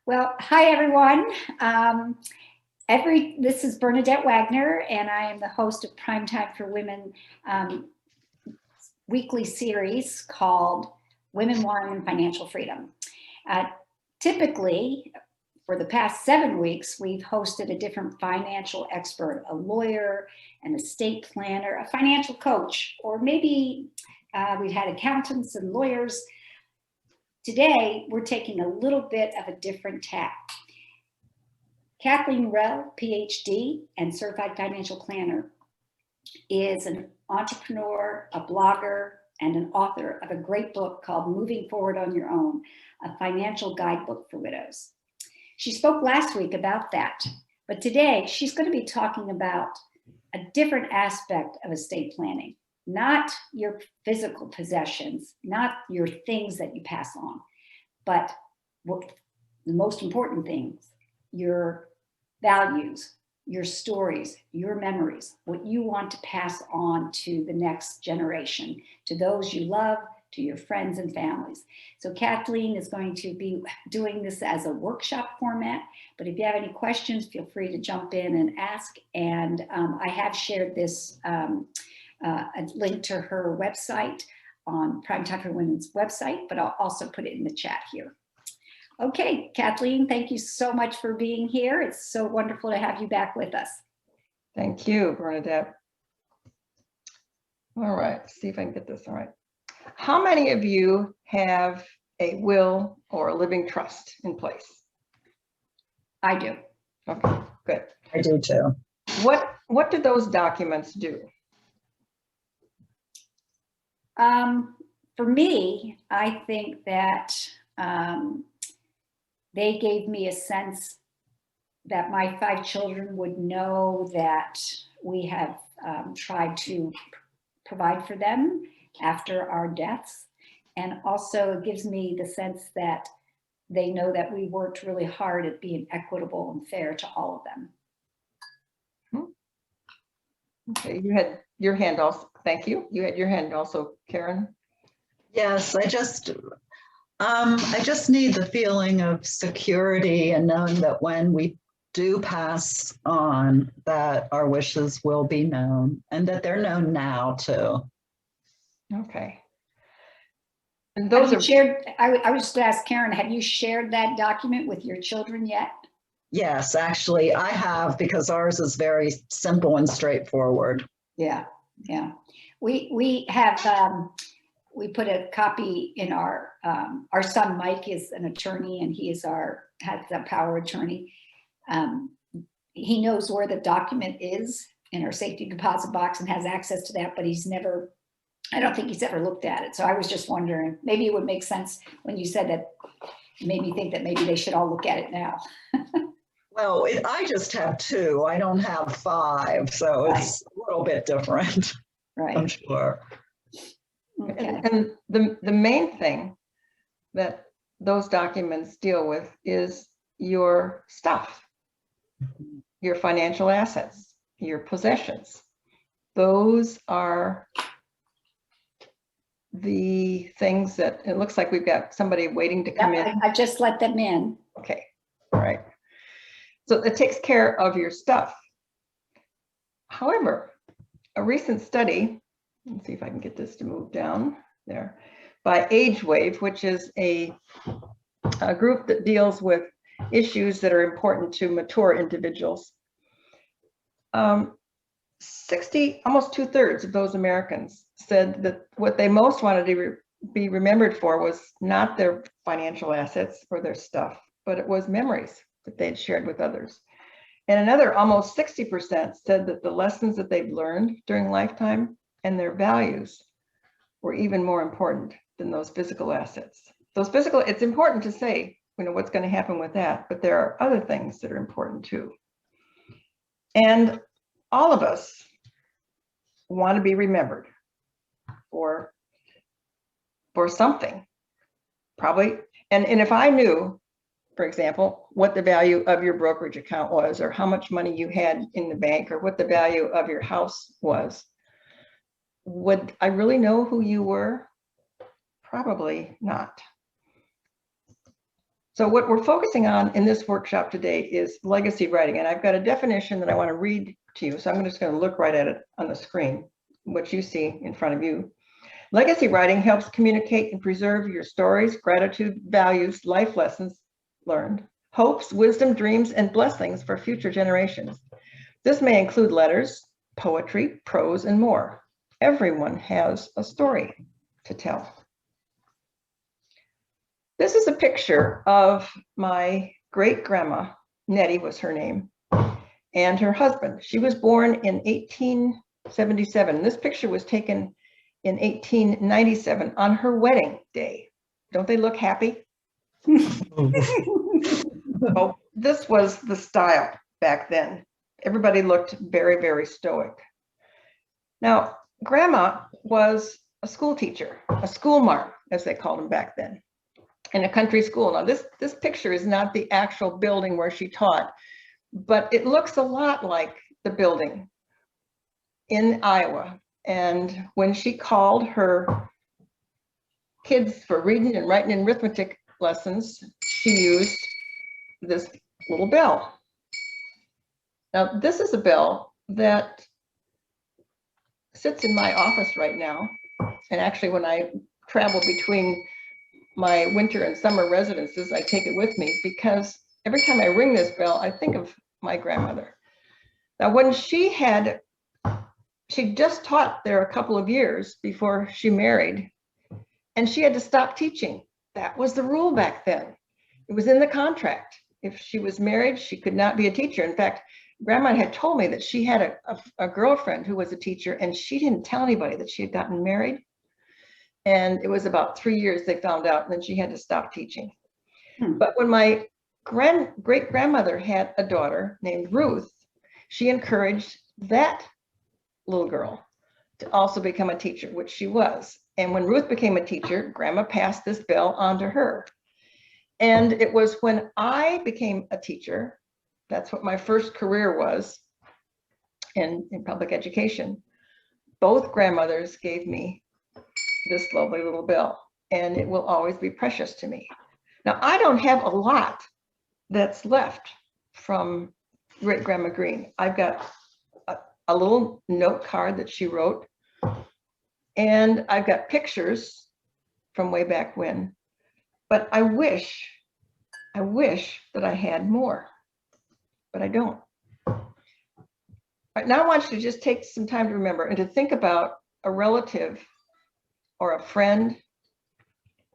Well, hi everyone. This is Bernadette Wagner, and I am the host of Primetime for Women weekly series called Women, Wine, and Financial Freedom. Typically, for the past 7 weeks, we've hosted a different financial expert, a lawyer, an estate planner, a financial coach, or maybe we've had accountants and lawyers. Today, we're taking a little bit of a different tack. Kathleen Rehl, Ph.D. and certified financial planner, is an entrepreneur, a blogger, and an author of a great book called Moving Forward on Your Own, a financial guidebook for widows. She spoke last week about that, but today she's going to be talking about a different aspect of estate planning, not your physical possessions, not your things that you pass on, but what the most important things, your values, your stories, your memories, what you want to pass on to the next generation, to those you love, to your friends and families. So Kathleen is going to be doing this as a workshop format, but if you have any questions, feel free to jump in and ask. And I have shared this a link to her website on Primetime for Women's website, but I'll also put it in the chat here. Okay, Kathleen, thank you so much for being here. It's so wonderful to have you back with us. Thank you, Bernadette. All right, let's see if I can get this all right. How many of you have a will or a living trust in place? I do. Okay, good. I do too. What do those documents do? For me, I think that they gave me a sense that my 5 children would know that we have tried to provide for them after our deaths. And also it gives me the sense that they know that we worked really hard at being equitable and fair to all of them. Okay, you had your hand also. Thank you. You had your hand also, Karen. Yes, I just need the feeling of security and knowing that when we do pass on, that our wishes will be known and that they're known now too. Okay. And those are shared. I was just to ask Karen, have you shared that document with your children yet? Yes, actually I have, because ours is very simple and straightforward. Yeah. We have we put a copy in our son Mike is an attorney, and he has a power attorney. He knows where the document is in our safety deposit box and has access to that, but I don't think he's ever looked at it. So I was just wondering, maybe it would make sense when you said that, it made me think that maybe they should all look at it now. Well, I just have 2. I don't have 5, so it's a little bit different. Right. I'm sure. Okay. and the main thing that those documents deal with is your stuff, your financial assets, your possessions. Those are the things that it looks like we've got somebody waiting to come in. I just let them in. Okay, all right. So it takes care of your stuff. However, a recent study, let's see if I can get this to move down there, by AgeWave, which is a group that deals with issues that are important to mature individuals. 60, almost 2/3 of those Americans said that what they most wanted to be remembered for was not their financial assets or their stuff, but it was memories that they'd shared with others. And another almost 60% said that the lessons that they've learned during lifetime and their values were even more important than those physical assets. Those physical, it's important to say, what's going to happen with that, but there are other things that are important too. And all of us want to be remembered for something, probably. And if I knew, for example, what the value of your brokerage account was, or how much money you had in the bank, or what the value of your house was, would I really know who you were? Probably not. So what we're focusing on in this workshop today is legacy writing. And I've got a definition that I want to read to you. So I'm just going to look right at it on the screen, what you see in front of you. Legacy writing helps communicate and preserve your stories, gratitude, values, life lessons learned, hopes, wisdom, dreams, and blessings for future generations. This may include letters, poetry, prose, and more. Everyone has a story to tell. This is a picture of my great-grandma, Nettie was her name, and her husband. She was born in 1877. This picture was taken in 1897 on her wedding day. Don't they look happy? Oh, this was the style back then. Everybody looked very, very stoic. Now, Grandma was a school teacher, a school marm, as they called them back then, in a country school. Now, this picture is not the actual building where she taught, but it looks a lot like the building in Iowa. And when she called her kids for reading and writing and arithmetic lessons, she used this little bell. Now, this is a bell that sits in my office right now. And actually, when I travel between my winter and summer residences, I take it with me because every time I ring this bell, I think of my grandmother. Now, when she just taught there a couple of years before she married, and she had to stop teaching. That was the rule back then. It was in the contract. If she was married, she could not be a teacher. In fact, Grandma had told me that she had a girlfriend who was a teacher, and she didn't tell anybody that she had gotten married. And it was about 3 years they found out, and then she had to stop teaching. But when my great-grandmother had a daughter named Ruth, she encouraged that little girl to also become a teacher, which she was. And when Ruth became a teacher, Grandma passed this bell on to her. And it was when I became a teacher, that's what my first career was in public education. Both grandmothers gave me this lovely little bell, and it will always be precious to me. Now, I don't have a lot that's left from Great Grandma Green. I've got a little note card that she wrote, and I've got pictures from way back when, but I wish that I had more, but I don't. Right now, I want you to just take some time to remember and to think about a relative or a friend,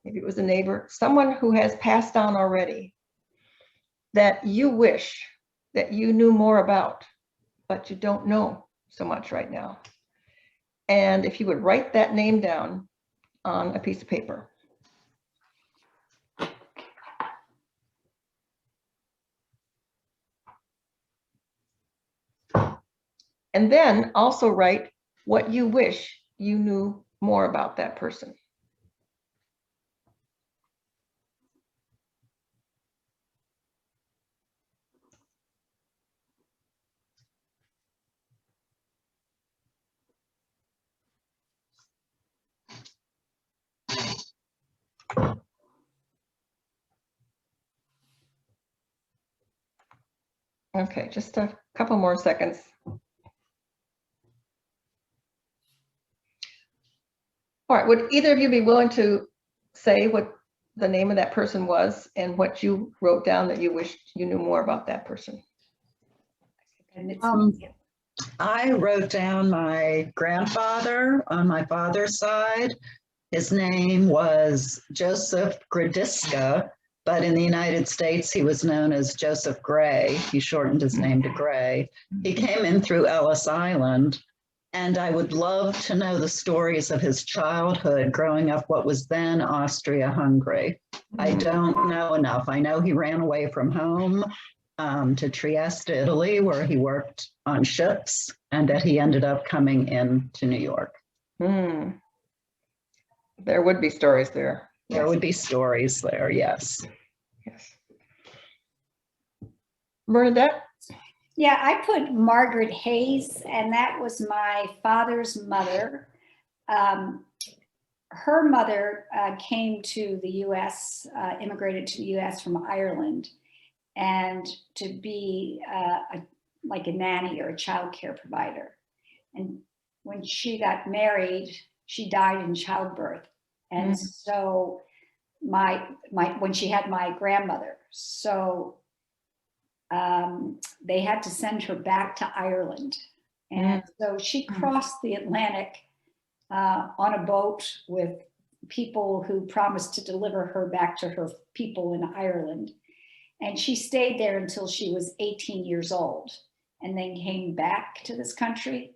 maybe it was a neighbor, someone who has passed on already that you wish that you knew more about, but you don't know so much right now. And if you would write that name down on a piece of paper. And then also write what you wish you knew more about that person. Okay, just a couple more seconds. All right, would either of you be willing to say what the name of that person was and what you wrote down that you wished you knew more about that person? I wrote down my grandfather on my father's side. His name was Joseph Gradiska, but in the United States, he was known as Joseph Gray. He shortened his name to Gray. He came in through Ellis Island, and I would love to know the stories of his childhood growing up what was then Austria-Hungary. I don't know enough. I know he ran away from home to Trieste, Italy, where he worked on ships, and that he ended up coming into New York. There would be stories there. There would be stories there, yes. Yes. Bernadette? Yeah, I put Margaret Hayes, and that was my father's mother. her mother came to the U.S., immigrated to the U.S. from Ireland, and to be like a nanny or a child care provider. And when she got married, she died in childbirth. And so when she had my grandmother, so they had to send her back to Ireland. And so she crossed the Atlantic on a boat with people who promised to deliver her back to her people in Ireland. And she stayed there until she was 18 years old and then came back to this country.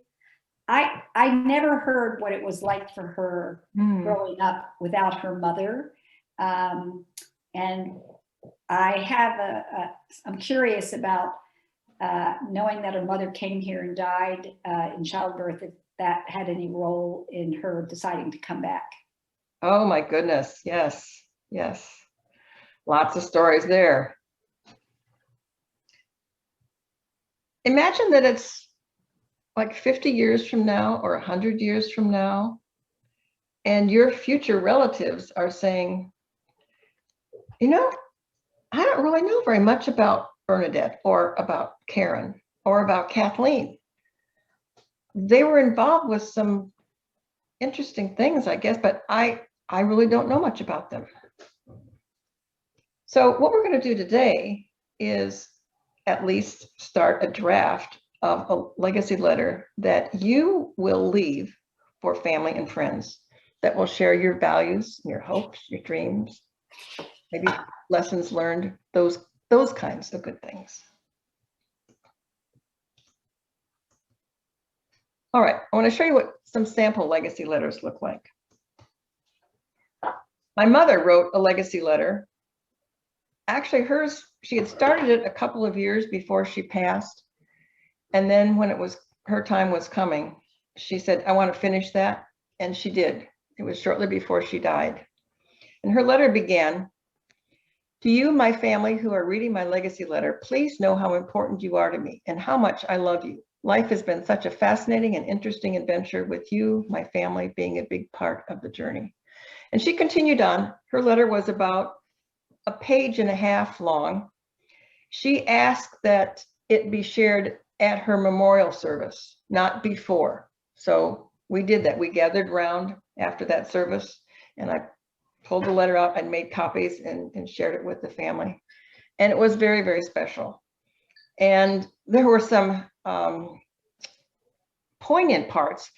I never heard what it was like for her growing up without her mother. And I have I'm curious about knowing that her mother came here and died in childbirth, if that had any role in her deciding to come back. Oh my goodness. Yes. Yes. Lots of stories there. Imagine that it's like 50 years from now or 100 years from now, and your future relatives are saying, you know, I don't really know very much about Bernadette or about Karen or about Kathleen. They were involved with some interesting things, I guess, but I really don't know much about them. So what we're going to do today is at least start a draft of a legacy letter that you will leave for family and friends, that will share your values, your hopes, your dreams, maybe lessons learned, those kinds of good things. All right, I want to show you what some sample legacy letters look like. My mother wrote a legacy letter. Actually, hers, she had started it a couple of years before she passed. And then when her time was coming, she said, I want to finish that. And she did. It was shortly before she died. And her letter began, to you, my family who are reading my legacy letter, please know how important you are to me and how much I love you. Life has been such a fascinating and interesting adventure with you, my family, being a big part of the journey. And she continued on. Her letter was about a page and a half long. She asked that it be shared at her memorial service, not before. So we did that. We gathered around after that service, and I pulled the letter out and made copies and shared it with the family. And it was very, very special. And there were some poignant parts.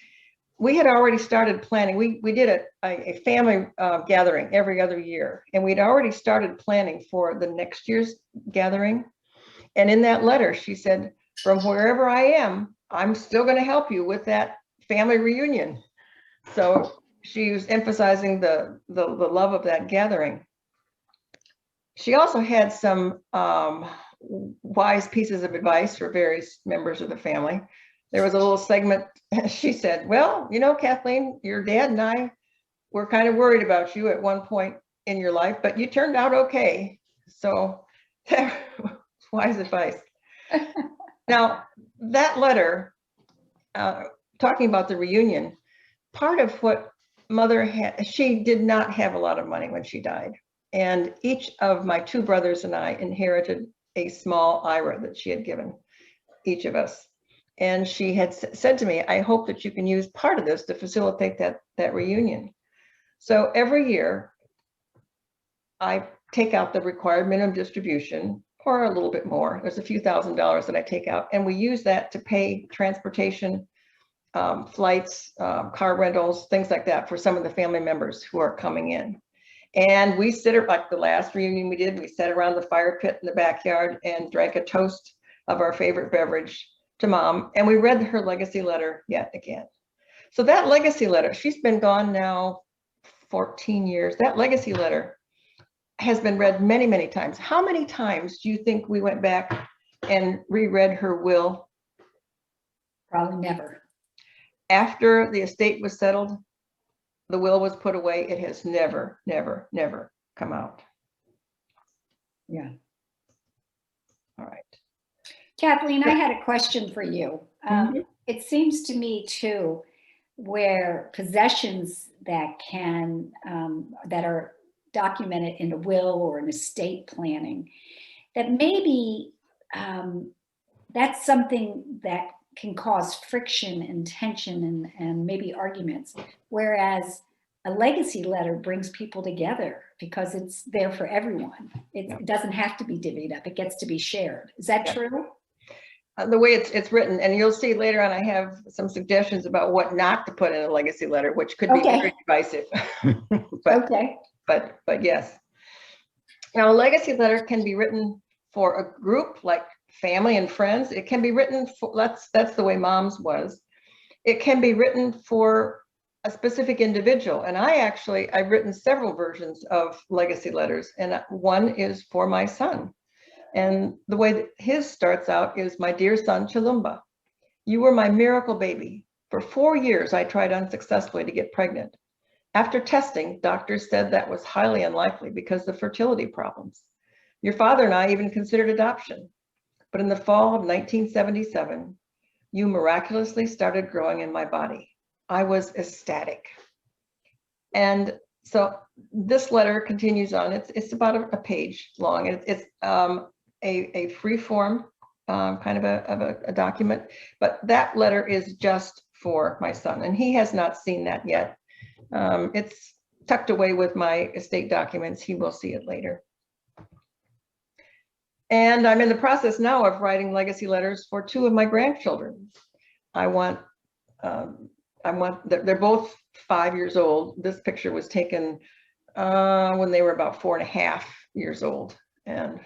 We had already started planning. We did a family gathering every other year, and we'd already started planning for the next year's gathering. And in that letter, she said, from wherever I am, I'm still going to help you with that family reunion. So she was emphasizing the love of that gathering. She also had some wise pieces of advice for various members of the family. There was a little segment, she said, well, you know, Kathleen, your dad and I were kind of worried about you at one point in your life, but you turned out okay. So that was wise advice. Now, that letter, talking about the reunion, part of what Mother had, she did not have a lot of money when she died. And each of my two brothers and I inherited a small IRA that she had given each of us. And she had said to me, I hope that you can use part of this to facilitate that reunion. So every year, I take out the required minimum distribution, or a little bit more. There's a few $1,000s that I take out, and we use that to pay transportation, flights, car rentals, things like that for some of the family members who are coming in. And we sit, like the last reunion we did, we sat around the fire pit in the backyard and drank a toast of our favorite beverage to Mom, and we read her legacy letter yet again. So that legacy letter, she's been gone now 14 years. That legacy letter has been read many, many times. How many times do you think we went back and reread her will? Probably never. After the estate was settled, the will was put away. It has never, never, never come out. Yeah. All right. Kathleen, I had a question for you. It seems to me too where possessions that can, that are documented in a will or an estate planning, that maybe that's something that can cause friction and tension and maybe arguments. Whereas a legacy letter brings people together because it's there for everyone. It doesn't have to be divvied up. It gets to be shared. Is that true? The way it's written, and you'll see later on, I have some suggestions about what not to put in a legacy letter, which could be very divisive. But yes. Now, a legacy letter can be written for a group like family and friends. It can be written for, that's the way Mom's was. It can be written for a specific individual. And I've written several versions of legacy letters, and one is for my son. And the way that his starts out is, "My dear son, Chilumba, you were my miracle baby. For 4 years, I tried unsuccessfully to get pregnant. After testing, doctors said that was highly unlikely because of fertility problems. Your father and I even considered adoption. But in the fall of 1977, you miraculously started growing in my body. I was ecstatic." And so this letter continues on. It's about a page long. It's a free form kind of a document, but that letter is just for my son, and he has not seen that yet. It's tucked away with my estate documents. He will see it later. And I'm in the process now of writing legacy letters for 2 of my grandchildren. They're both 5 years old. This picture was taken when they were about 4.5 years old. And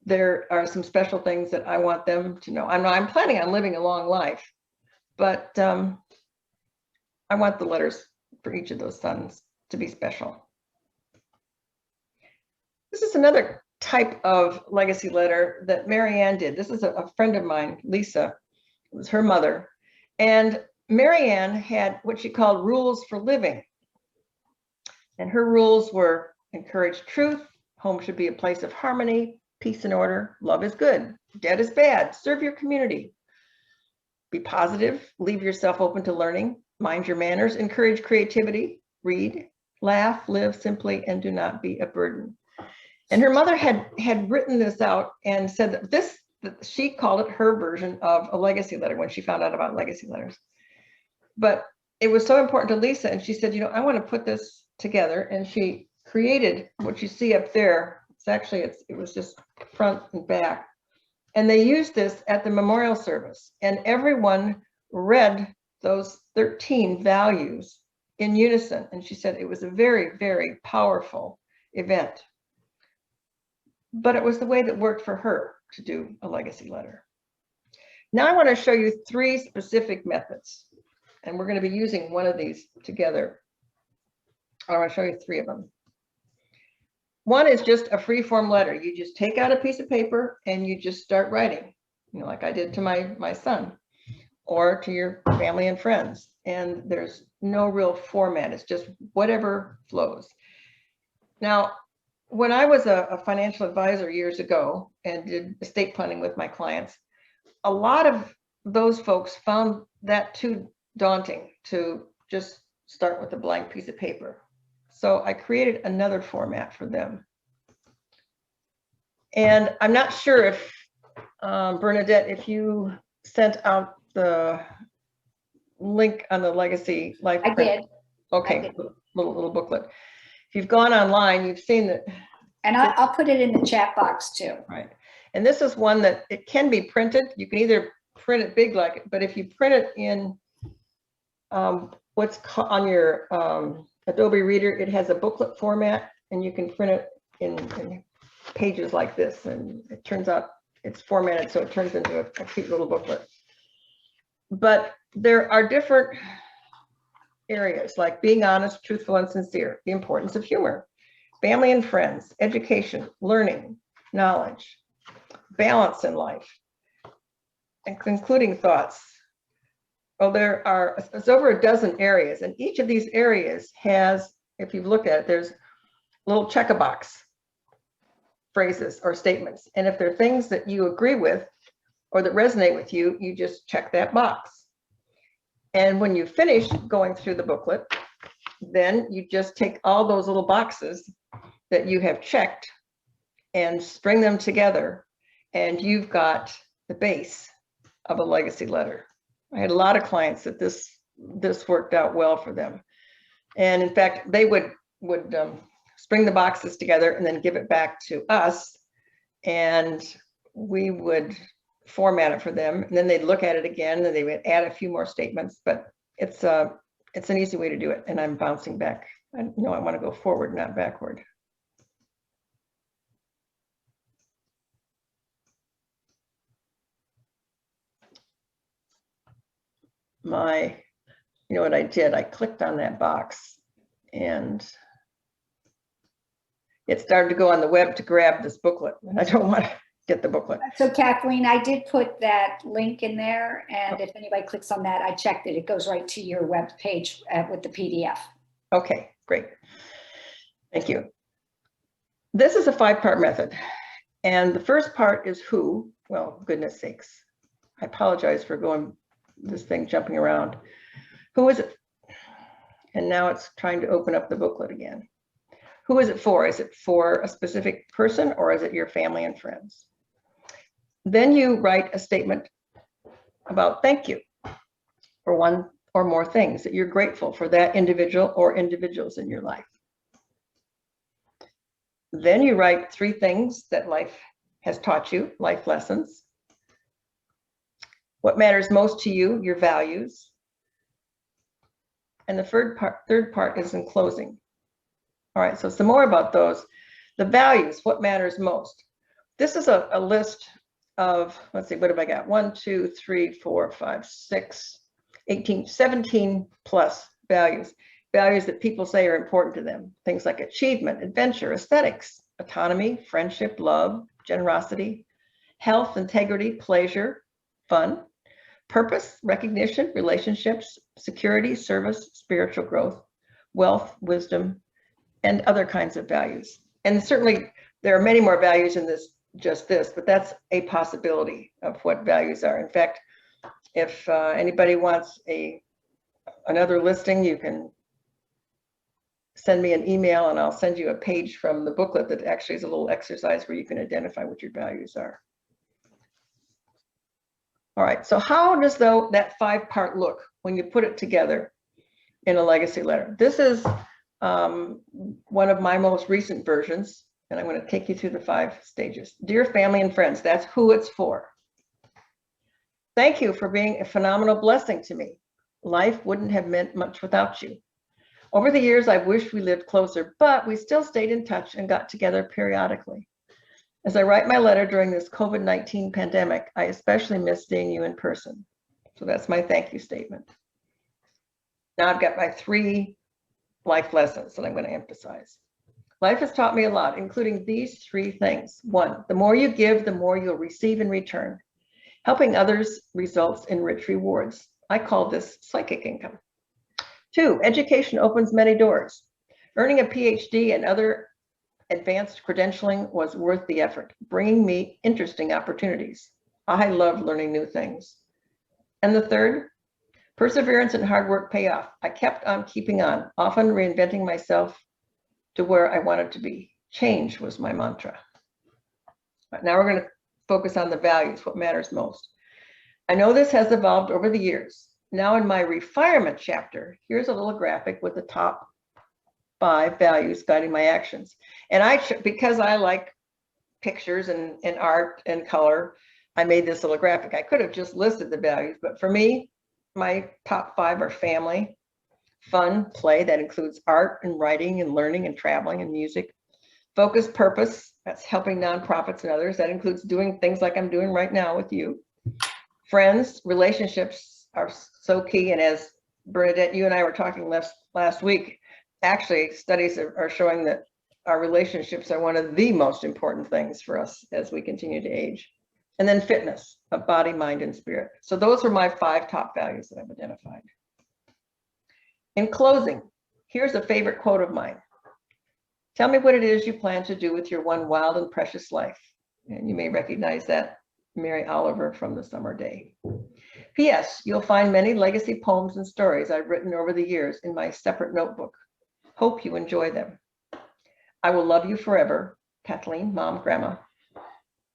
there are some special things that I want them to know. I'm planning on living a long life, but I want the letters for each of those sons to be special. This is another type of legacy letter that Marianne did. This is a friend of mine, Lisa. It was her mother. And Marianne had what she called rules for living. And her rules were: encourage truth, home should be a place of harmony, peace and order, love is good, debt is bad, serve your community, be positive, leave yourself open to learning, mind your manners, encourage creativity, read, laugh, live simply, and do not be a burden. And her mother had written this out and said that she called it her version of a legacy letter when she found out about legacy letters. But it was so important to Lisa, and she said, I want to put this together. And she created what you see up there. It was just front and back. And they used this at the memorial service, and everyone read those 13 values in unison. And she said it was a very, very powerful event. But it was the way that worked for her to do a legacy letter. Now I want to show you 3 specific methods, and we're going to be using one of these together. I want to show you 3 of them. One is just a free form letter. You just take out a piece of paper and you just start writing, like I did to my son, or to your family and friends. And there's no real format. It's just whatever flows. Now, when I was a financial advisor years ago and did estate planning with my clients, a lot of those folks found that too daunting to just start with a blank piece of paper. So I created another format for them. And I'm not sure if, Bernadette, if you sent out the link on the Legacy Life I print. did. Okay, I did. Little booklet. If you've gone online, you've seen that. And I'll put it in the chat box too. Right. And this is one that it can be printed. You can either print it big like it, but if you print it in what's on your Adobe Reader, it has a booklet format, and you can print it in pages like this, and it turns out it's formatted so it turns into a cute little booklet. But there are different areas like being honest, truthful, and sincere, the importance of humor, family and friends, education, learning, knowledge, balance in life, and concluding thoughts. Well, it's over a dozen areas, and each of these areas has, if you've looked at it, there's little check-a-box phrases or statements. And if there are things that you agree with or that resonate with you, you just check that box. And when you finish going through the booklet, then you just take all those little boxes that you have checked and string them together, and you've got the base of a legacy letter. I had a lot of clients that this worked out well for them. And in fact, they would string the boxes together and then give it back to us, and we would format it for them, and then they'd look at it again, and they would add a few more statements. But it's an easy way to do it, and I'm bouncing back. I know I want to go forward, not backward. You know what I did? I clicked on that box, and it started to go on the web to grab this booklet, and I don't want to get the booklet. So Kathleen, I did put that link in there, and if anybody clicks on that, I checked it. It goes right to your web page with the PDF. Okay, great. Thank you. This is a 5-part method, and the first part is who. Well, goodness sakes, I apologize for this thing jumping around. Who is it? And now it's trying to open up the booklet again. Who is it for? Is it for a specific person, or is it your family and friends? Then you write a statement about thank you for one or more things that you're grateful for that individual or individuals in your life. Then you write 3 things that life has taught you, life lessons. What matters most to you, your values. And the third part is in closing. All right, so some more about those. The values, what matters most. This is a list of, let's see, what have I got? 1, 2, 3, 4, 5, 6, 18, 17 plus values. Values that people say are important to them. Things like achievement, adventure, aesthetics, autonomy, friendship, love, generosity, health, integrity, pleasure, fun, purpose, recognition, relationships, security, service, spiritual growth, wealth, wisdom, and other kinds of values. And certainly there are many more values in just this, but that's a possibility of what values are. In fact, if anybody wants another listing, you can send me an email and I'll send you a page from the booklet that actually is a little exercise where you can identify what your values are. All right, so how does that 5-part look when you put it together in a legacy letter? This is one of my most recent versions, and I'm going to take you through the 5 stages. Dear family and friends, that's who it's for. Thank you for being a phenomenal blessing to me. Life wouldn't have meant much without you. Over the years, I've wished we lived closer, but we still stayed in touch and got together periodically. As I write my letter during this COVID-19 pandemic, I especially miss seeing you in person. So that's my thank you statement. Now I've got my 3 life lessons that I'm going to emphasize. Life has taught me a lot, including these 3 things. 1, the more you give, the more you'll receive in return. Helping others results in rich rewards. I call this psychic income. 2, education opens many doors. Earning a Ph.D. and other advanced credentialing was worth the effort, bringing me interesting opportunities. I love learning new things. And the 3rd, perseverance and hard work pay off. I kept on keeping on, often reinventing myself to where I wanted to be. Change was my mantra. Right, now we're going to focus on the values, what matters most. I know this has evolved over the years. Now in my refinement chapter, here's a little graphic with the top 5 values guiding my actions. And because I like pictures and art and color, I made this little graphic. I could have just listed the values, but for me, my top 5 are family, fun, play, that includes art and writing and learning and traveling and music. Focus, purpose, that's helping nonprofits and others. That includes doing things like I'm doing right now with you. Friends, relationships are so key. And as Bernadette, you and I were talking last week, actually studies are showing that our relationships are one of the most important things for us as we continue to age. And then fitness of body, mind, and spirit. So those are my 5 top values that I've identified. In closing, here's a favorite quote of mine. Tell me what it is you plan to do with your one wild and precious life. And you may recognize that, Mary Oliver from The Summer Day. P.S. You'll find many legacy poems and stories I've written over the years in my separate notebook. Hope you enjoy them. I will love you forever, Kathleen, Mom, Grandma.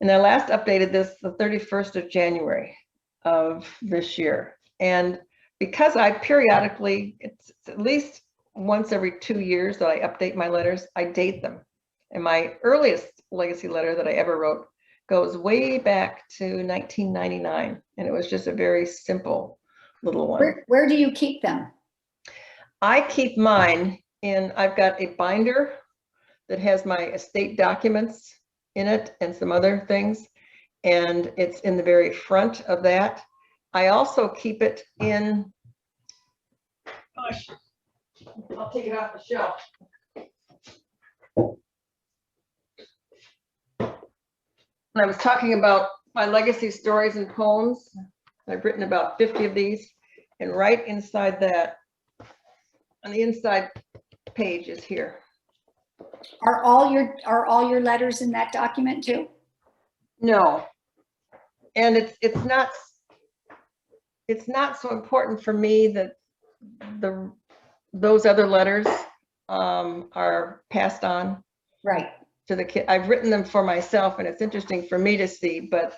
And I last updated this the 31st of January of this year. And because I periodically, it's at least once every 2 years that I update my letters, I date them. And my earliest legacy letter that I ever wrote goes way back to 1999. And it was just a very simple little one. Where do you keep them? I keep mine in, I've got a binder that has my estate documents in it and some other things. And it's in the very front of that. I also keep it in, gosh, I'll take it off the shelf. And I was talking about my legacy stories and poems. I've written about 50 of these, and right inside that, on the inside page is here. Are all your letters in that document too? No, and it's not so important for me that those other letters are passed on. Right. To the kid. I've written them for myself, and it's interesting for me to see, but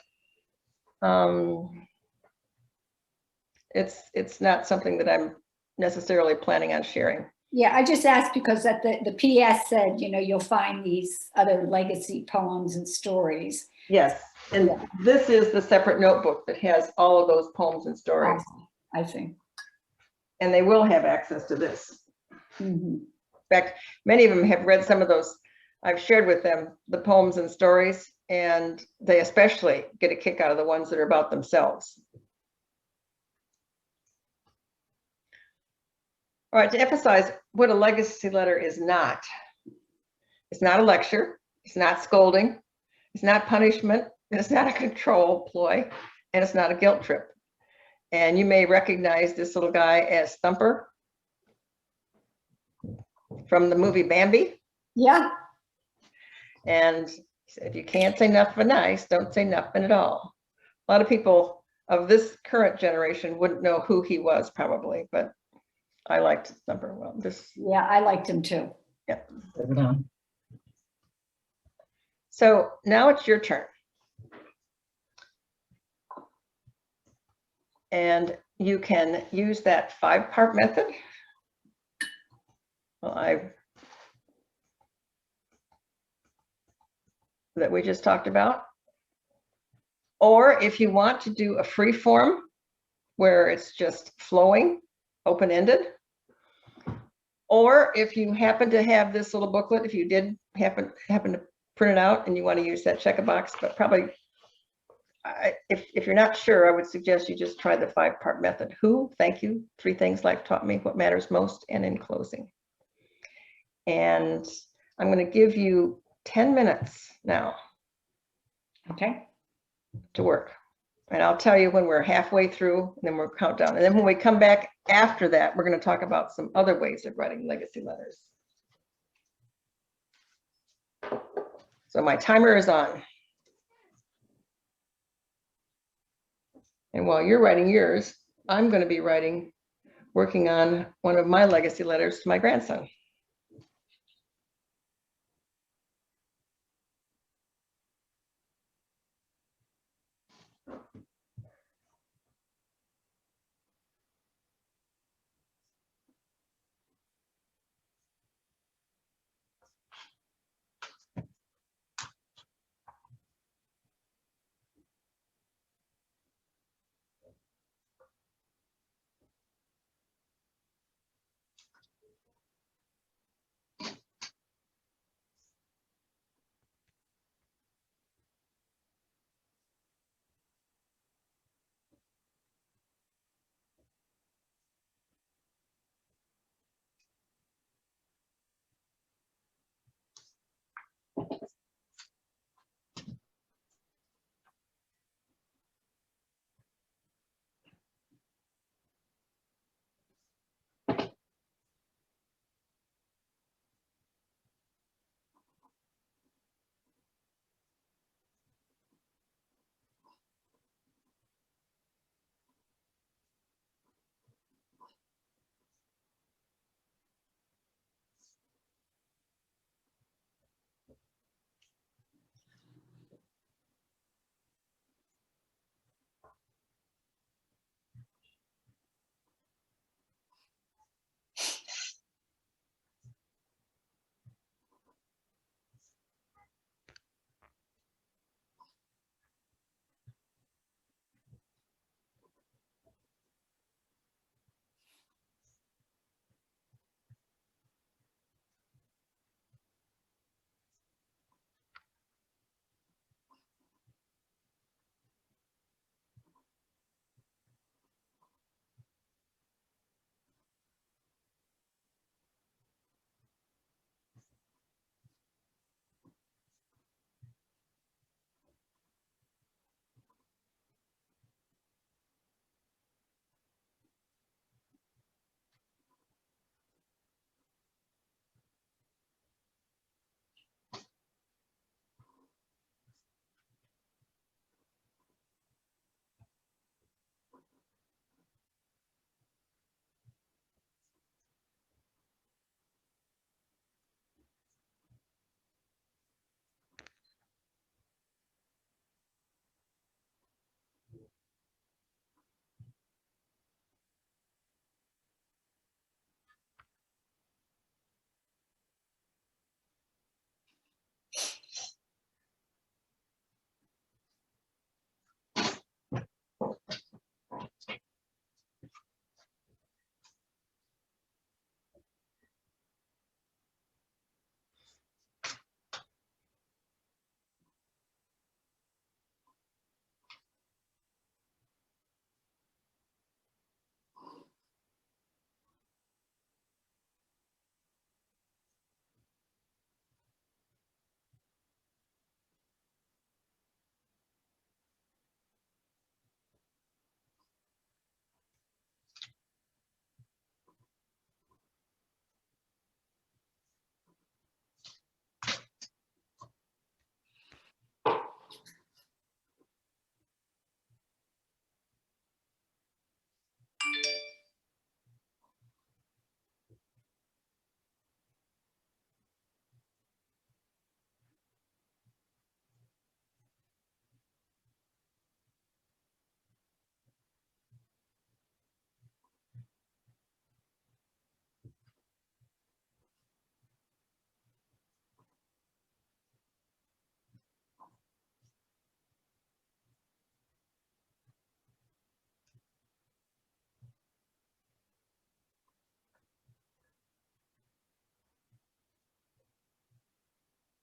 it's not something that I'm necessarily planning on sharing. Yeah, I just asked because that the PS said, you'll find these other legacy poems and stories. Yes, and this is the separate notebook that has all of those poems and stories. I think. And they will have access to this. Mm-hmm. In fact, many of them have read some of those. I've shared with them the poems and stories, and they especially get a kick out of the ones that are about themselves. All right, to emphasize what a legacy letter is not. It's not a lecture, it's not scolding, it's not punishment, it's not a control ploy, and it's not a guilt trip. And you may recognize this little guy as Thumper from the movie Bambi. Yeah. And he said, if you can't say nothing nice, don't say nothing at all. A lot of people of this current generation wouldn't know who he was probably, but I liked Thumper. Well, yeah, I liked him too. Yeah. Yeah. So now it's your turn. And you can use that 5-part method. Well, that we just talked about. Or if you want to do a free form where it's just flowing, open-ended. Or if you happen to have this little booklet, if you did happen to print it out and you want to use that check-a-box, but probably if you're not sure, I would suggest you just try the 5-part method. Who, thank you, 3 things life taught me, what matters most, and in closing. And I'm going to give you 10 minutes now. Okay. To work. And I'll tell you when we're halfway through, and then we'll count down. And then when we come back after that, we're going to talk about some other ways of writing legacy letters. So my timer is on. And while you're writing yours, I'm going to be working on one of my legacy letters to my grandson.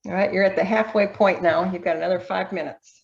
All right, you're at the halfway point now. You've got another 5 minutes.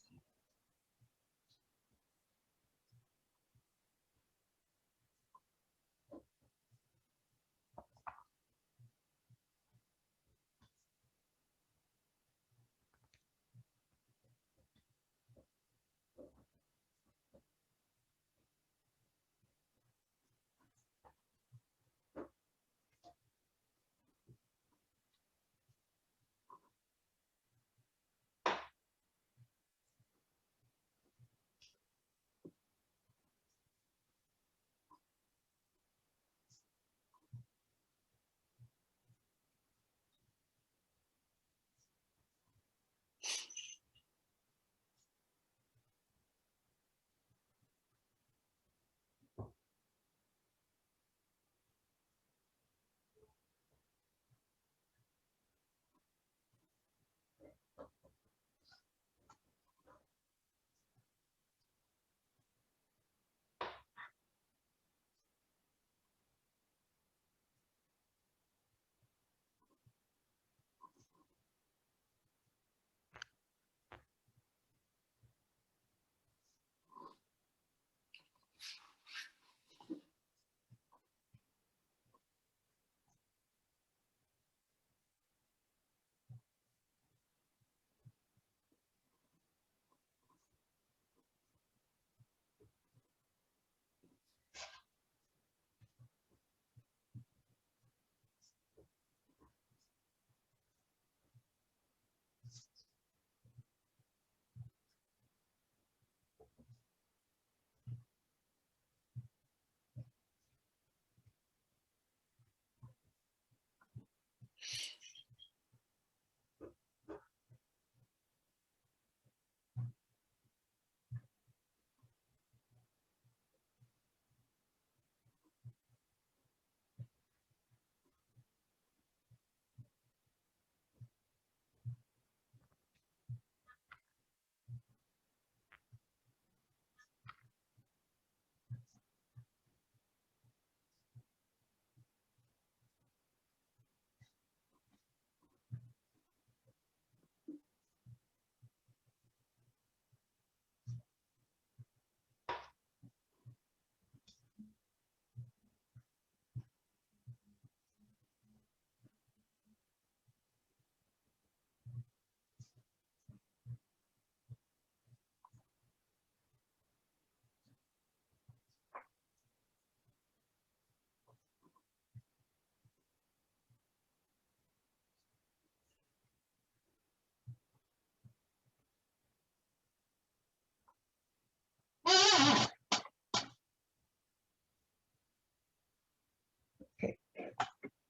Okay,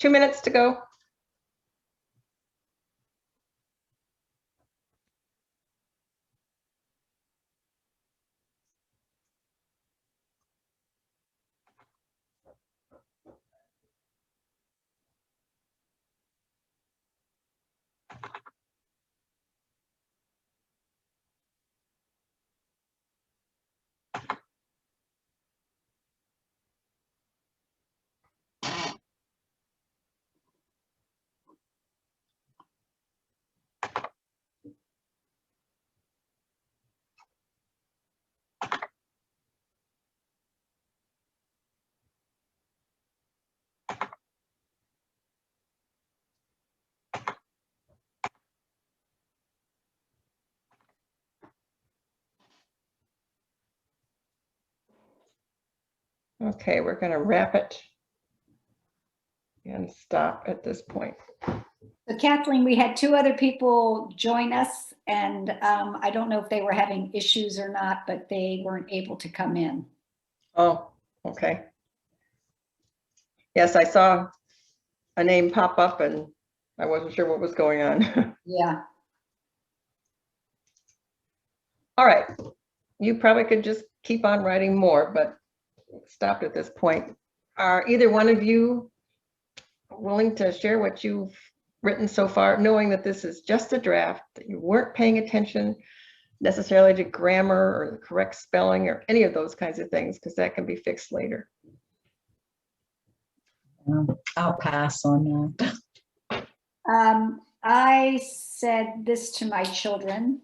2 minutes to go. Okay, we're going to wrap it and stop at this point. So Kathleen, we had 2 other people join us, and I don't know if they were having issues or not, but they weren't able to come in. Oh, okay. Yes, I saw a name pop up and I wasn't sure what was going on. Yeah. All right, you probably could just keep on writing more, but stopped at this point. Are either one of you willing to share what you've written so far, knowing that this is just a draft, that you weren't paying attention necessarily to grammar or the correct spelling or any of those kinds of things, because that can be fixed later? I'll pass on that. I said this to my children.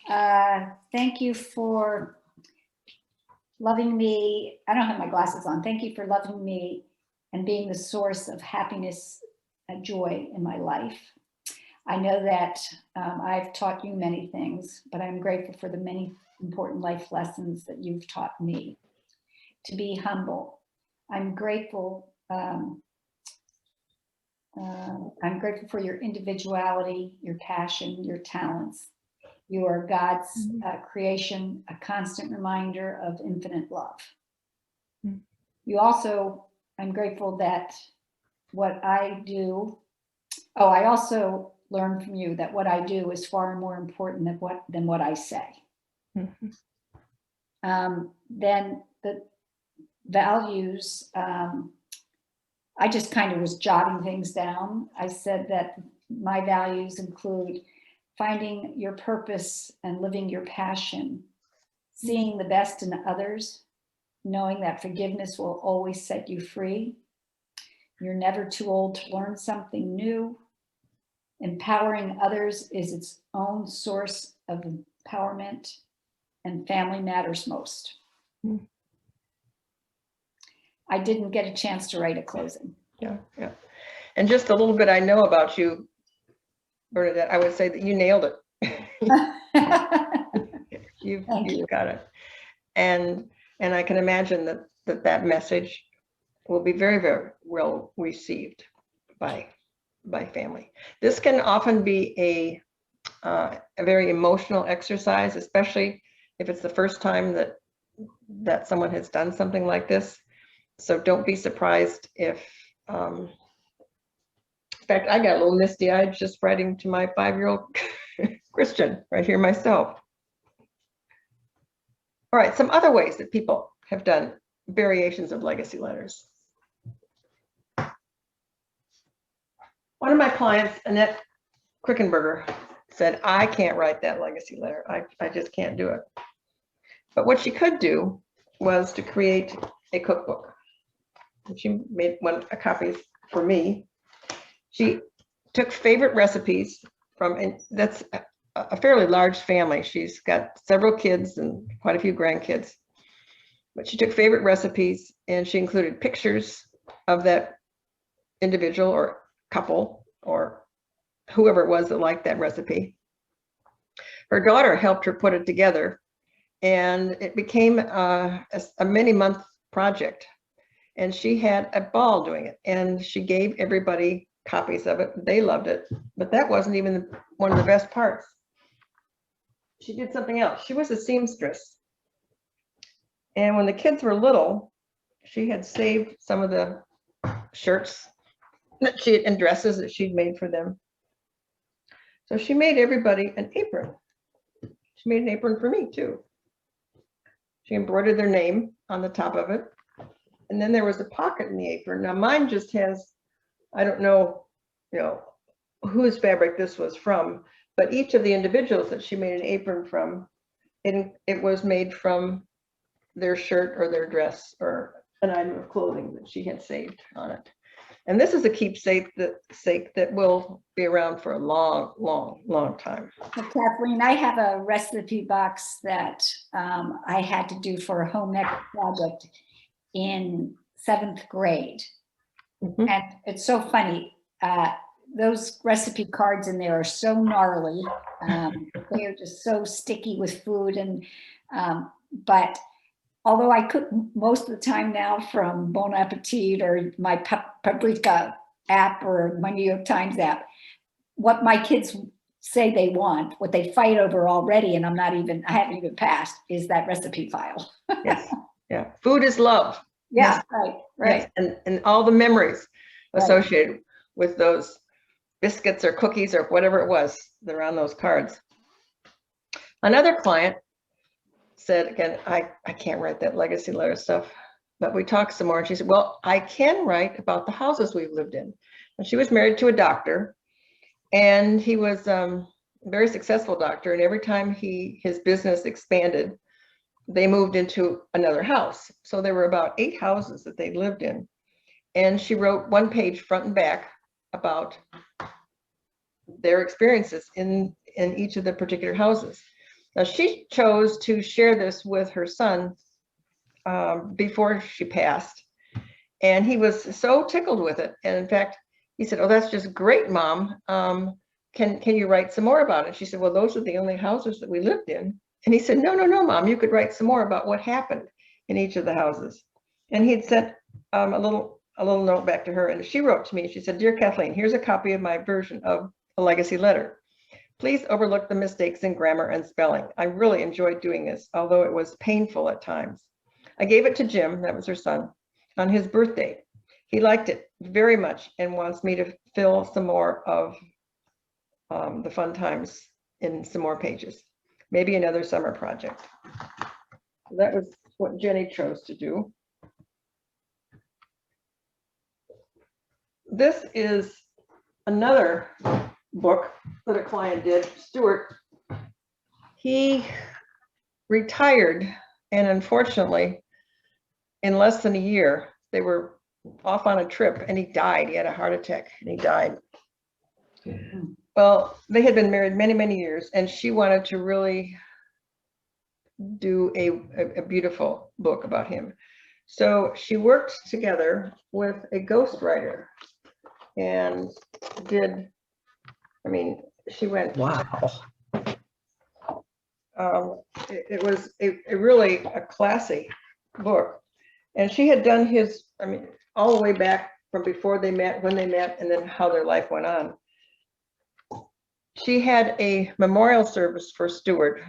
Thank you for loving me. I don't have my glasses on. Thank you for loving me and being the source of happiness and joy in my life. I know that I've taught you many things, but I'm grateful for the many important life lessons that you've taught me. To be humble. I'm grateful. I'm grateful for your individuality, your passion, your talents. You are God's creation, a constant reminder of infinite love. You also, I'm grateful that what I do, I also learned from you that what I do is far more important than what I say. Then the values, I just kind of was jotting things down. I said that my values include finding your purpose and living your passion, seeing the best in others, knowing that forgiveness will always set you free. You're never too old to learn something new. Empowering others is its own source of empowerment, and family matters most. I didn't get a chance to write a closing. Yeah. And just a little bit I know about you, Bernadette, I would say that you nailed it. You've got it. And I can imagine that message will be very, very well received by family. This can often be a very emotional exercise, especially if it's the first time that someone has done something like this. So don't be surprised if, in fact, I got a little misty-eyed just writing to my 5-year-old Christian right here myself. All right, some other ways that people have done variations of legacy letters. One of my clients, Annette Krickenberger, said, I can't write that legacy letter. I just can't do it. But what she could do was to create a cookbook. She made a copy for me. She took favorite recipes from, and that's a fairly large family. She's got several kids and quite a few grandkids. But she took favorite recipes and she included pictures of that individual or couple or whoever it was that liked that recipe. Her daughter helped her put it together, and it became a many-month project. And she had a ball doing it, and she gave everybody copies of it. They loved it, but that wasn't even one of the best parts. She did something else. She was a seamstress. And when the kids were little, she had saved some of the shirts that and dresses that she'd made for them. So she made everybody an apron. She made an apron for me too. She embroidered their name on the top of it. And then there was a pocket in the apron. Now mine just has, I don't know, whose fabric this was from, but each of the individuals that she made an apron from, it was made from their shirt or their dress or an item of clothing that she had saved on it. And this is a keepsake that will be around for a long, long, long time. So Kathleen, I have a recipe box that I had to do for a home ec project in 7th grade. And it's so funny. Those recipe cards in there are so gnarly. They are just so sticky with food. And but although I cook most of the time now from Bon Appetit or my Paprika app or my New York Times app, what my kids say they want, what they fight over already, and I haven't even passed, is that recipe file. Yes, yeah. Food is love. Yeah, yes. Right. Yes. And all the memories associated with those biscuits or cookies or whatever it was that are on those cards. Another client said, again, I can't write that legacy letter stuff, but we talked some more, and she said, well, I can write about the houses we've lived in. And she was married to a doctor, and he was a very successful doctor, and every time his business expanded, they moved into another house. So there were about 8 houses that they lived in. And she wrote one page front and back about their experiences in each of the particular houses. Now, she chose to share this with her son before she passed, and he was so tickled with it. And in fact, he said, "Oh, that's just great, Mom. Can you write some more about it?" She said, "Well, those are the only houses that we lived in." And he said, "No, Mom, you could write some more about what happened in each of the houses." And he'd sent a little note back to her, and she wrote to me. She said, "Dear Kathleen, here's a copy of my version of a legacy letter. Please overlook the mistakes in grammar and spelling. I really enjoyed doing this, although it was painful at times. I gave it to Jim," that was her son, "on his birthday. He liked it very much and wants me to fill some more of the fun times in some more pages. Maybe another summer project." That was what Jenny chose to do. This is another book that a client did, Stuart. He retired, and unfortunately, in less than a year, they were off on a trip and he died. He had a heart attack and he died. Well, they had been married many, many years, and she wanted to really do a beautiful book about him. So she worked together with a ghostwriter and did, she went, Wow. it was a really classy book. And she had done his, all the way back from before they met, when they met, and then how their life went on. She had a memorial service for Stuart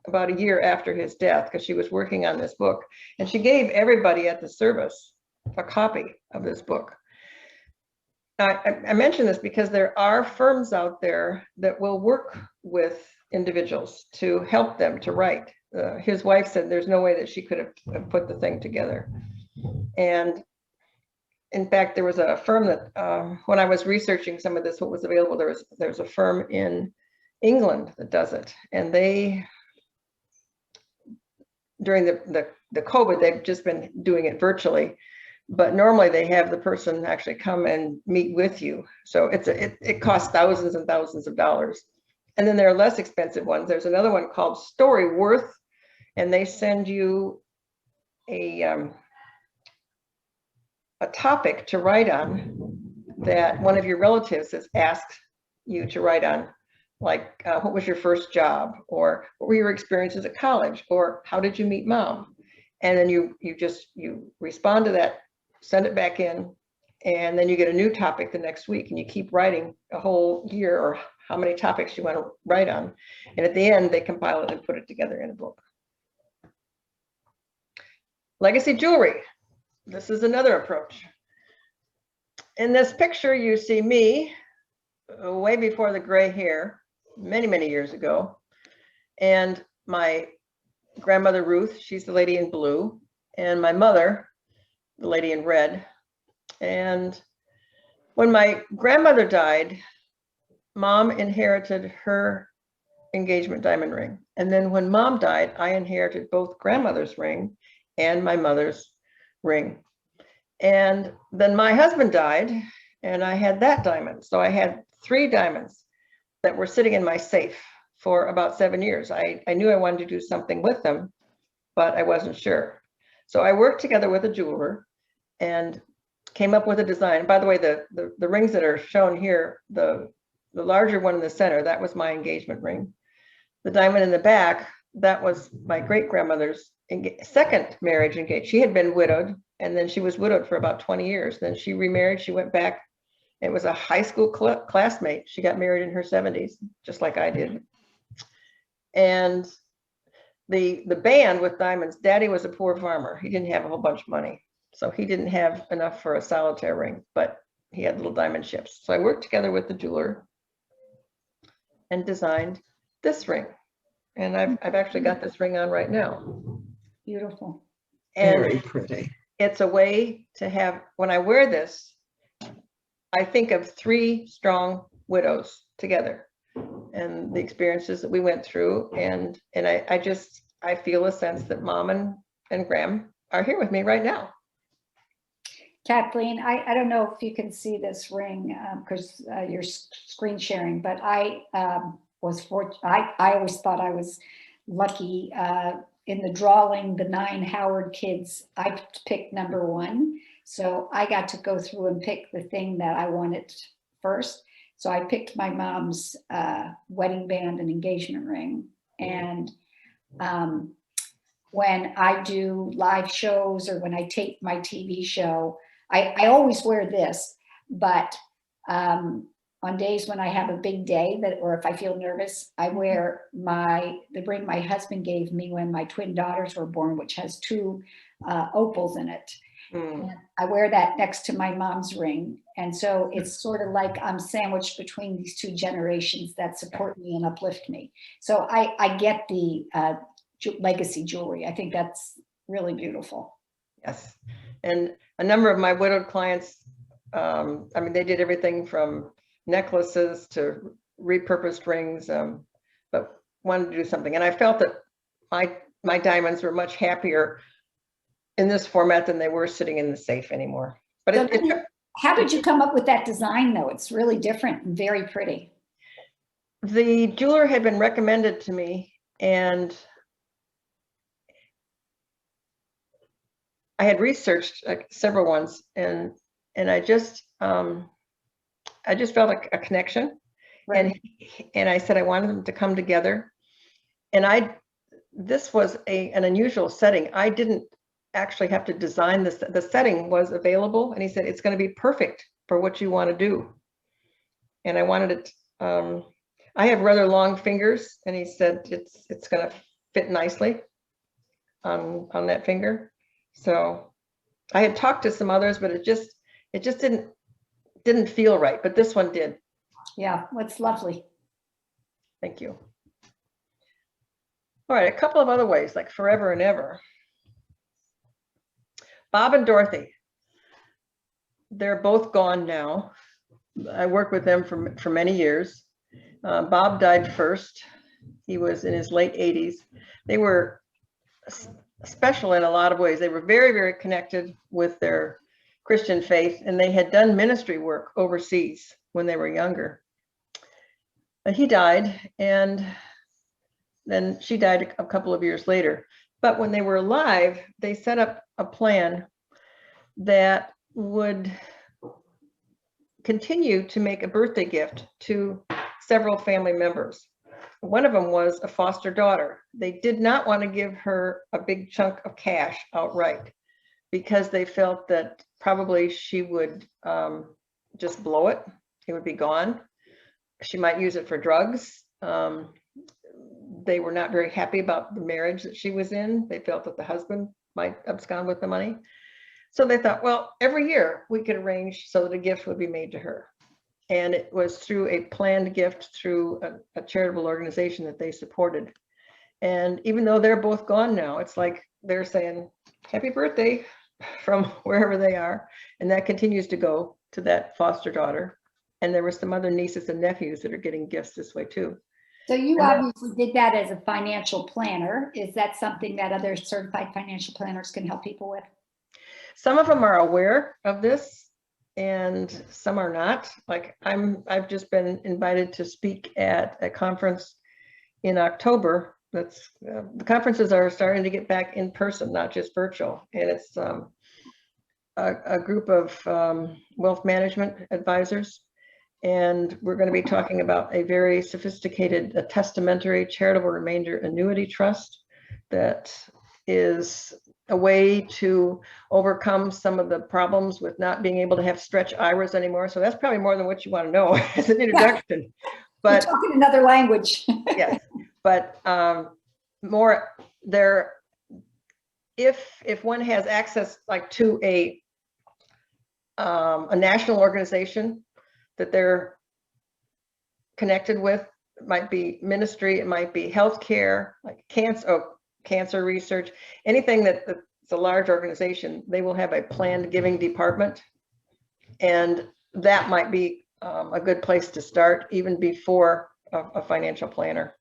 about a year after his death, because she was working on this book. And she gave everybody at the service a copy of this book. I mention this because there are firms out there that will work with individuals to help them to write. His wife said there's no way that she could have put the thing together. And in fact, there was a firm that, when I was researching some of this, what was available, there's a firm in England that does it. And they, during the COVID, they've just been doing it virtually. But normally they have the person actually come and meet with you. So it costs thousands and thousands of dollars. And then there are less expensive ones. There's another one called Storyworth, and they send you a topic to write on that one of your relatives has asked you to write on, like what was your first job, or what were your experiences at college, or how did you meet Mom? And then you respond to that, send it back in, and then you get a new topic the next week, and you keep writing a whole year or how many topics you want to write on. And at the end, they compile it and put it together in a book. Legacy jewelry. This is another approach. In this picture, you see me way before the gray hair, many, many years ago. And my grandmother, Ruth, she's the lady in blue, and my mother, the lady in red. And when my grandmother died, Mom inherited her engagement diamond ring. And then when Mom died, I inherited both grandmother's ring and my mother's ring. And then my husband died, and I had that diamond. So I had 3 diamonds that were sitting in my safe for about 7 years. I knew I wanted to do something with them, but I wasn't sure. So I worked together with a jeweler and came up with a design. By the way, the rings that are shown here, the larger one in the center, that was my engagement ring. The diamond in the back, that was my great-grandmother's second marriage engagement. She had been widowed, and then she was widowed for about 20 years. Then she remarried, she went back. It was a high school classmate. She got married in her 70s, just like I did. And the band with diamonds, Daddy was a poor farmer. He didn't have a whole bunch of money. So he didn't have enough for a solitaire ring, but he had little diamond chips. So I worked together with the jeweler and designed this ring. And I've actually got this ring on right now. Beautiful. And Very pretty. it's a way to have, when I wear this, I think of 3 strong widows together and the experiences that we went through. And I feel a sense that Mom and Gram are here with me right now. Kathleen, I don't know if you can see this ring because you're screen sharing, but I always thought I was lucky in the drawing the 9 Howard kids. I picked number 1. So I got to go through and pick the thing that I wanted first. So I picked my mom's wedding band and engagement ring. And when I do live shows or when I tape my TV show, I always wear this, but on days when I have a big day or if I feel nervous, I wear the ring my husband gave me when my twin daughters were born, which has 2 opals in it. And I wear that next to my mom's ring. And so it's sort of like I'm sandwiched between these 2 generations that support me and uplift me. So I get the legacy jewelry. I think that's really beautiful. Yes. And a number of my widowed clients, I mean, they did everything from necklaces to repurposed rings, but wanted to do something. And I felt that my diamonds were much happier in this format than they were sitting in the safe anymore. But So how did you come up with that design though? It's really different and very pretty. The jeweler had been recommended to me, and I had researched several ones, and I just felt a connection, right. and I said I wanted them to come together, and this was an unusual setting. I didn't actually have to design this. The setting was available, and he said it's going to be perfect for what you want to do. And I wanted it. I have rather long fingers, and he said it's going to fit nicely on that finger. So I had talked to some others, but it just didn't feel right. But this one did. Yeah, it's lovely. Thank you. All right, a couple of other ways, like forever and ever. Bob and Dorothy, they're both gone now. I worked with them for many years. Bob died first. He was in his late 80s. They were special in a lot of ways. They were very, very connected with their Christian faith, and they had done ministry work overseas when they were younger. But he died, and then she died a couple of years later. But when they were alive, they set up a plan that would continue to make a birthday gift to several family members. One of them was a foster daughter. They did not want to give her a big chunk of cash outright because they felt that probably she would just blow it. It would be gone. She might use it for drugs. They were not very happy about the marriage that she was in. They felt that the husband might abscond with the money. So they thought, well, every year we could arrange so that a gift would be made to her. And it was through a planned gift through a charitable organization that they supported. And even though they're both gone now, it's like they're saying, happy birthday from wherever they are. And that continues to go to that foster daughter. And there were some other nieces and nephews that are getting gifts this way too. So you obviously did that as a financial planner. Is that something that other certified financial planners can help people with? Some of them are aware of this and some are not. Like I've just been invited to speak at a conference in October. That's the conferences are starting to get back in person, not just virtual. And it's a group of wealth management advisors. And we're going to be talking about a very sophisticated testamentary charitable remainder annuity trust that is a way to overcome some of the problems with not being able to have stretch IRAs anymore. So that's probably more than what you want to know as an introduction. But you're talking another language. Yes, but more there. If one has access like to a national organization that they're connected with, it might be ministry, it might be healthcare, like cancer research, anything that's a large organization, they will have a planned giving department. And that might be a good place to start even before a financial planner.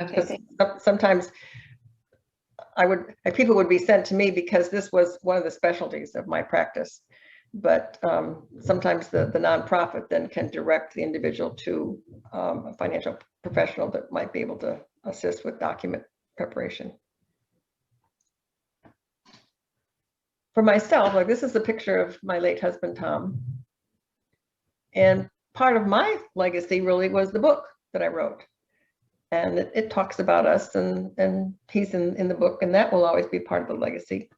Okay. Sometimes people would be sent to me because this was one of the specialties of my practice. but sometimes the nonprofit then can direct the individual to a financial professional that might be able to assist with document preparation. For myself, like this is a picture of my late husband, Tom. And part of my legacy really was the book that I wrote. And it talks about us, and he's in the book, and that will always be part of the legacy.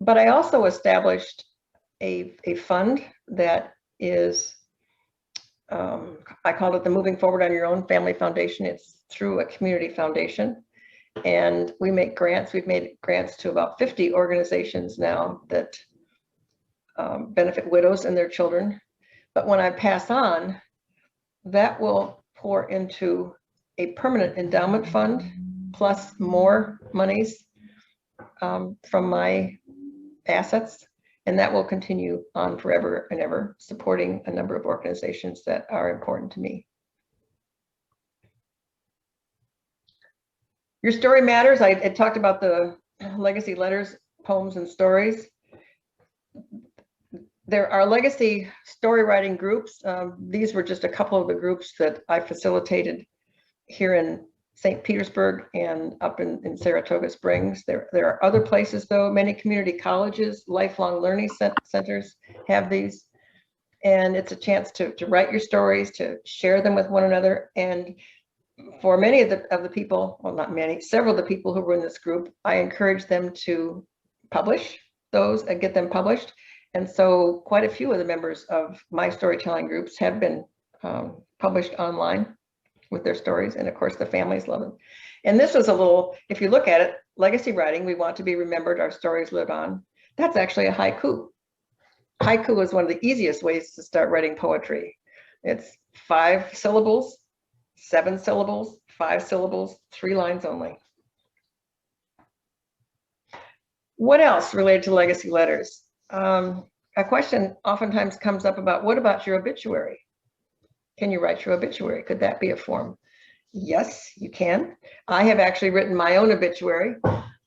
But I also established a fund that is, I called it the Moving Forward on Your Own Family Foundation. It's through a community foundation. And we make grants. We've made grants to about 50 organizations now that benefit widows and their children. But when I pass on, that will pour into a permanent endowment fund, plus more monies from my assets. And that will continue on forever and ever, supporting a number of organizations that are important to me. Your story matters. I talked about the legacy letters, poems, and stories. There are legacy story writing groups. These were just a couple of the groups that I facilitated here in St. Petersburg and up in Saratoga Springs. There are other places though. Many community colleges, lifelong learning centers have these. And it's a chance to write your stories, to share them with one another. And for many of the people, well, not many, several of the people who were in this group, I encouraged them to publish those and get them published. And so quite a few of the members of my storytelling groups have been published online with their stories. And of course, the families love them. And this was a little, if you look at it, legacy writing, we want to be remembered, our stories live on. That's actually a haiku. Haiku is one of the easiest ways to start writing poetry. It's 5 syllables, 7 syllables, 5 syllables, 3 lines only. What else related to legacy letters? A question oftentimes comes up about, what about your obituary? Can you write your obituary? Could that be a form? Yes, you can. I have actually written my own obituary.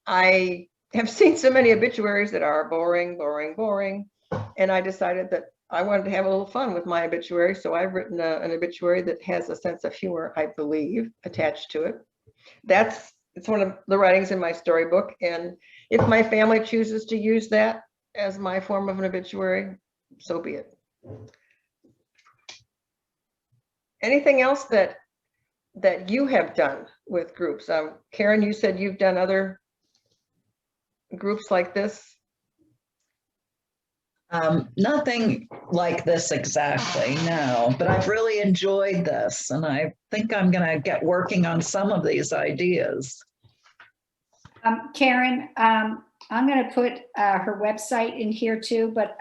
I have seen so many obituaries that are boring, boring, boring. And I decided that I wanted to have a little fun with my obituary. So I've written an obituary that has a sense of humor, I believe, attached to it. It's one of the writings in my storybook. And if my family chooses to use that as my form of an obituary, so be it. Anything else that you have done with groups? Karen, you said you've done other groups like this. Nothing like this exactly, no, but I've really enjoyed this, and I think I'm going to get working on some of these ideas. Karen, I'm going to put her website in here too, but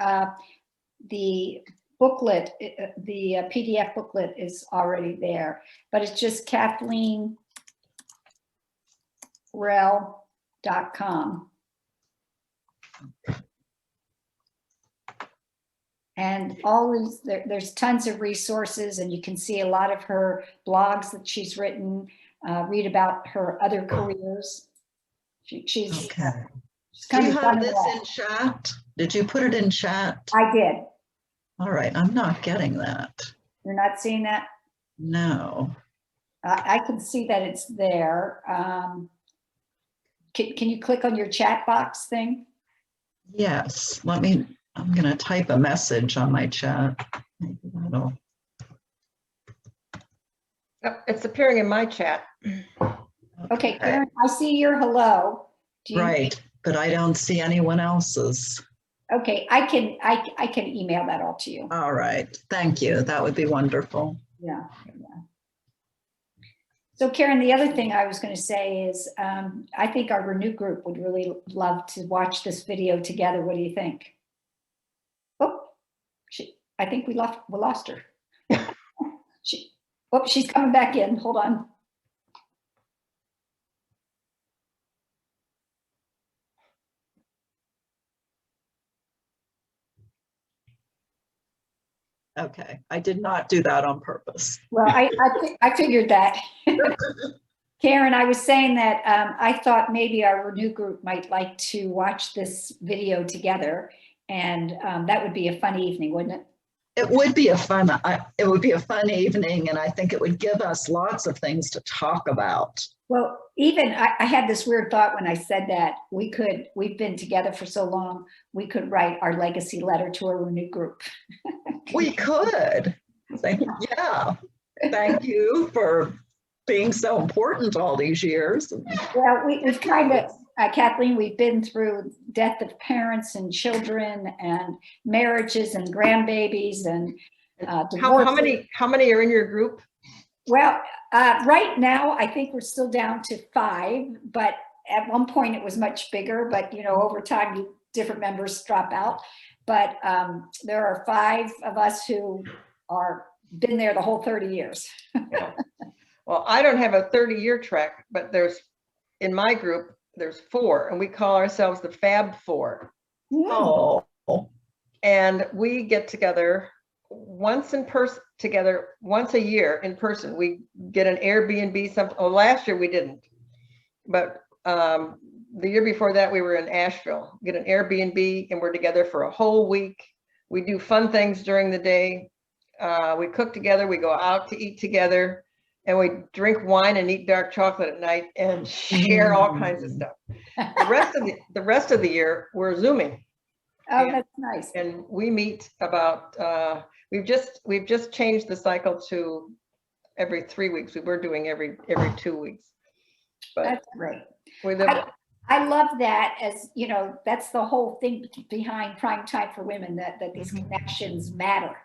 the booklet, the PDF booklet is already there, but it's just KathleenRehl.com. And always there's tons of resources, and you can see a lot of her blogs that she's written, read about her other careers. She's Okay. Do you have this in chat? Did you put it in chat? I did. All right, I'm not getting that. You're not seeing that? No. I can see that it's there. Can you click on your chat box thing? Yes, I'm going to type a message on my chat. Maybe that'll. Oh, it's appearing in my chat. Okay, Karen, I see your hello. Right, but I don't see anyone else's. Okay, I can email that all to you. All right, thank you. That would be wonderful. Yeah. So Karen, the other thing I was going to say is I think our Renew group would really love to watch this video together. What do you think? Oh, I think we lost her. She's coming back in. Hold on. Okay, I did not do that on purpose. Well, I figured that. Karen, I was saying that I thought maybe our Renew group might like to watch this video together, And that would be a fun evening, wouldn't it? It would be a fun evening, and I think it would give us lots of things to talk about. Well, even I had this weird thought when I said that we've been together for so long, we could write our legacy letter to our new group. We could. Yeah. Thank you for being so important all these years. Well, we've kind of, Kathleen, we've been through death of parents and children and marriages and grandbabies and divorces. How many are in your group? Well, right now, I think we're still down to 5, but at one point it was much bigger, but you know, over time, different members drop out. But there are 5 of us who are been there the whole 30 years. Yeah. Well, I don't have a 30-year track, but in my group, there's 4, and we call ourselves the Fab 4. Oh. And we get together once a year in person. We get an Airbnb. Last year we didn't, but the year before that we were in Asheville. Get an Airbnb, and we're together for a whole week. We do fun things during the day. We cook together. We go out to eat together, and we drink wine and eat dark chocolate at night and share all kinds of stuff. The rest of the year we're Zooming. Oh, that's nice. And we meet about. We've just changed the cycle to every 3 weeks. We were doing every 2 weeks. But that's great. I love that, as you know, that's the whole thing behind Prime Time for Women, that these connections matter.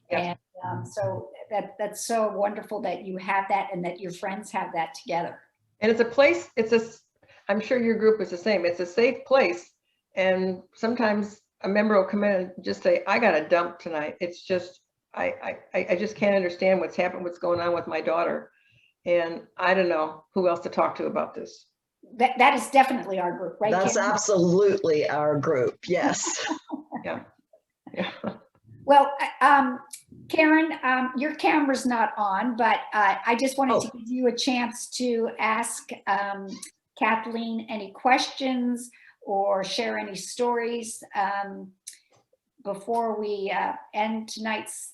Yeah. And so that's so wonderful that you have that and that your friends have that together. And it's a place, I'm sure your group is the same. It's a safe place. And sometimes a member will come in and just say, I got a dump tonight. It's just, I just can't understand what's going on with my daughter. And I don't know who else to talk to about this. That is definitely our group, right? That's Karen? Absolutely our group. Yes. Yeah. Well, Karen, your camera's not on, but I just wanted to give you a chance to ask Kathleen any questions or share any stories before we end tonight's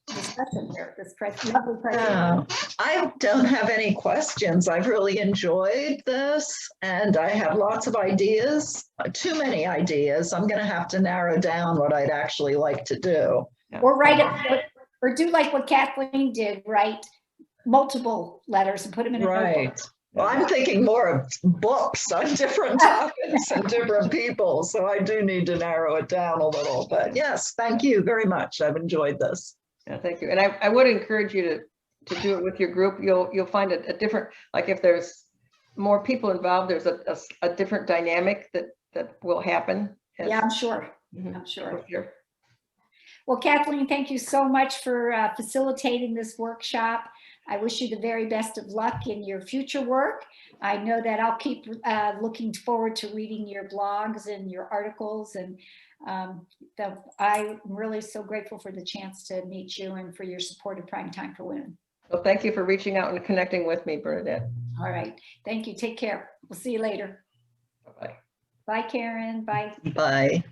discussion here. This lovely presentation. I don't have any questions. I've really enjoyed this, and I have lots of ideas, too many ideas. I'm going to have to narrow down what I'd actually like to do. Or or do like what Kathleen did, write multiple letters and put them in a notebook. Well, I'm thinking more of books on different topics and different people, so I do need to narrow it down a little. But yes, thank you very much. I've enjoyed this. Yeah, thank you. And I would encourage you to do it with your group. You'll find a different, like if there's more people involved, there's a different dynamic that will happen. Yeah, I'm sure. I'm sure. Well, Kathleen, thank you so much for facilitating this workshop. I wish you the very best of luck in your future work. I know that I'll keep looking forward to reading your blogs and your articles. And I'm really so grateful for the chance to meet you and for your support of Prime Time for Women. Well, thank you for reaching out and connecting with me, Bernadette. All right. Thank you. Take care. We'll see you later. Bye-bye. Bye, Karen. Bye. Bye.